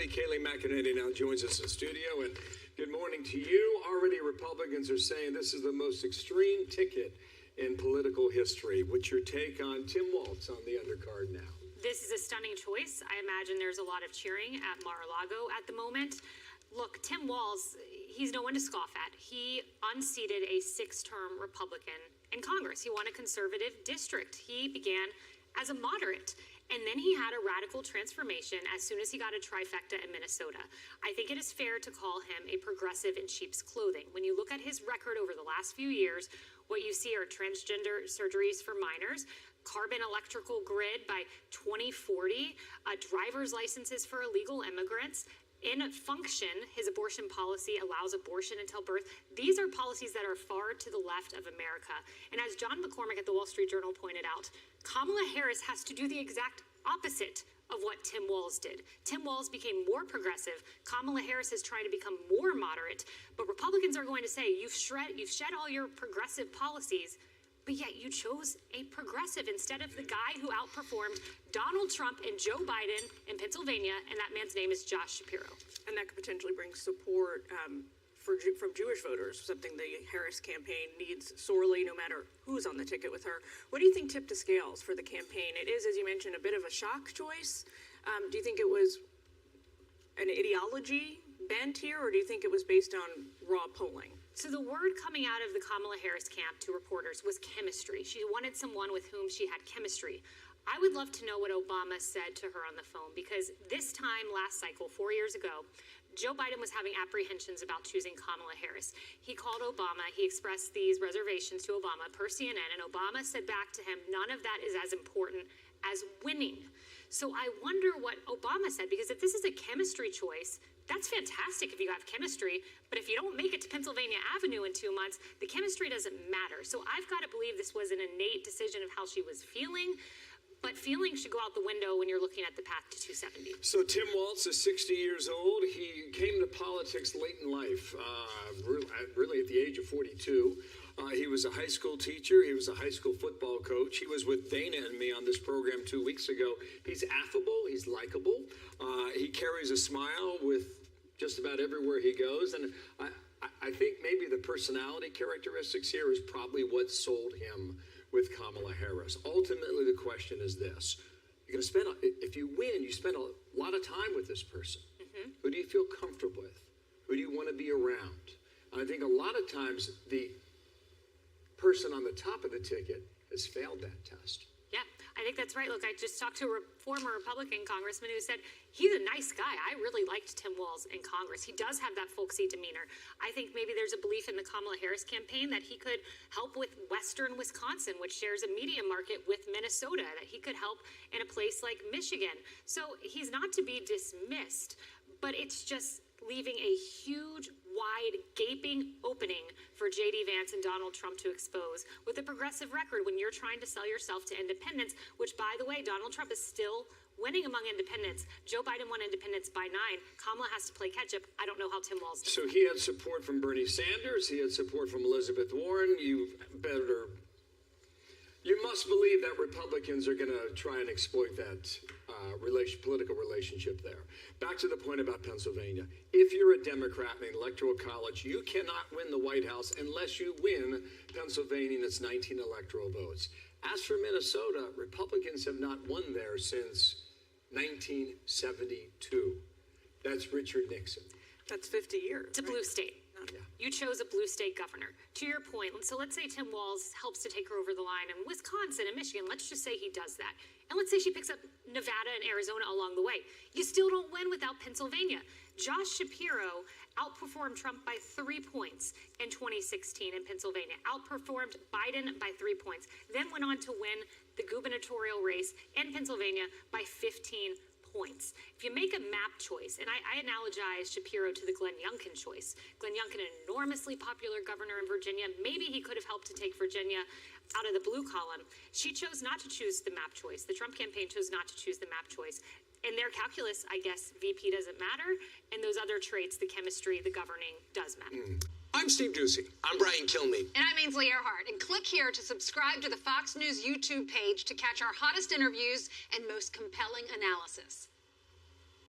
quickly, Kayleigh Mackinani now joins us in studio, and good morning to you. Already Republicans are saying this is the most extreme ticket in political history. What's your take on Tim Walz on the undercard now? This is a stunning choice. I imagine there's a lot of cheering at Mar-a-Lago at the moment. Look, Tim Walz, he's no one to scoff at. He unseated a 6-term Republican in Congress. He won a conservative district. He began as a moderate. And then he had a radical transformation as soon as he got a trifecta in Minnesota. I think it is fair to call him a progressive in sheep's clothing. When you look at his record over the last few years, what you see are transgender surgeries for minors, carbon electrical grid by 2040, driver's licenses for illegal immigrants. In function, his abortion policy allows abortion until birth. These are policies that are far to the left of America. And as John McCormick at the Wall Street Journal pointed out, Kamala Harris has to do the exact opposite of what Tim Walz did. Tim Walz became more progressive. Kamala Harris is trying to become more moderate. But Republicans are going to say, you've shed all your progressive policies, but yet you chose a progressive instead of the guy who outperformed Donald Trump and Joe Biden in Pennsylvania, and that man's name is Josh Shapiro. And that could potentially bring support from Jewish voters, something the Harris campaign needs sorely, no matter who's on the ticket with her. What do you think tipped the scales for the campaign? It is, as you mentioned, a bit of a shock choice. Do you think it was an ideology bent here, or do you think it was based on raw polling? So the word coming out of the Kamala Harris camp to reporters was chemistry. She wanted someone with whom she had chemistry. I would love to know what Obama said to her on the phone, because this time last cycle, 4 years ago, Joe Biden was having apprehensions about choosing Kamala Harris. He called Obama. He expressed these reservations to Obama per CNN, and Obama said back to him, none of that is as important as winning. So I wonder what Obama said, because if this is a chemistry choice, that's fantastic if you have chemistry, but if you don't make it to Pennsylvania Avenue in 2 months, the chemistry doesn't matter. So I've got to believe this was an innate decision of how she was feeling, but feeling should go out the window when you're looking at the path to 270. So Tim Walz is 60 years old. He came to politics late in life, really at the age of 42. He was a high school teacher. He was a high school football coach. He was with Dana and me on this program 2 weeks ago. He's affable. He's likable. He carries a smile with just about everywhere he goes. And I think maybe the personality characteristics here is probably what sold him with Kamala Harris. Ultimately, the question is this. You're going to spend, if you win, you spend a lot of time with this person. Mm-hmm. Who do you feel comfortable with? Who do you want to be around? And I think a lot of times the person on the top of the ticket has failed that test. Yeah, I think that's right. Look, I just talked to a former Republican congressman who said he's a nice guy. I really liked Tim Walz in Congress. He does have that folksy demeanor. I think maybe there's a belief in the Kamala Harris campaign that he could help with Western Wisconsin, which shares a media market with Minnesota, that he could help in a place like Michigan. So he's not to be dismissed, but it's just leaving a huge, wide, gaping opening for J.D. Vance and Donald Trump to expose with a progressive record when you're trying to sell yourself to independents, which, by the way, Donald Trump is still winning among independents. Joe Biden won independents by 9. Kamala has to play catch-up. I don't know how Tim Walz did. So he had support from Bernie Sanders. He had support from Elizabeth Warren. You must believe that Republicans are going to try and exploit that political relationship there. Back to the point about Pennsylvania. If you're a Democrat in the Electoral College, you cannot win the White House unless you win Pennsylvania and its 19 electoral votes. As for Minnesota, Republicans have not won there since 1972. That's Richard Nixon. That's 50 years. It's a blue state. Yeah. You chose a blue state governor. To your point, so let's say Tim Walz helps to take her over the line in Wisconsin and Michigan. Let's just say he does that. And let's say she picks up Nevada and Arizona along the way. You still don't win without Pennsylvania. Josh Shapiro outperformed Trump by 3 points in 2016 in Pennsylvania, outperformed Biden by 3 points, then went on to win the gubernatorial race in Pennsylvania by 15 points. If you make a map choice, and I analogize Shapiro to the Glenn Youngkin choice. Glenn Youngkin, an enormously popular governor in Virginia. Maybe he could have helped to take Virginia out of the blue column. She chose not to choose the map choice. The Trump campaign chose not to choose the map choice. In their calculus, I guess VP doesn't matter, and those other traits, the chemistry, the governing, does matter. I'm Steve Ducey. I'm Brian Kilmeade. And I'm Ainsley Earhart. And click here to subscribe to the Fox News YouTube page to catch our hottest interviews and most compelling analysis.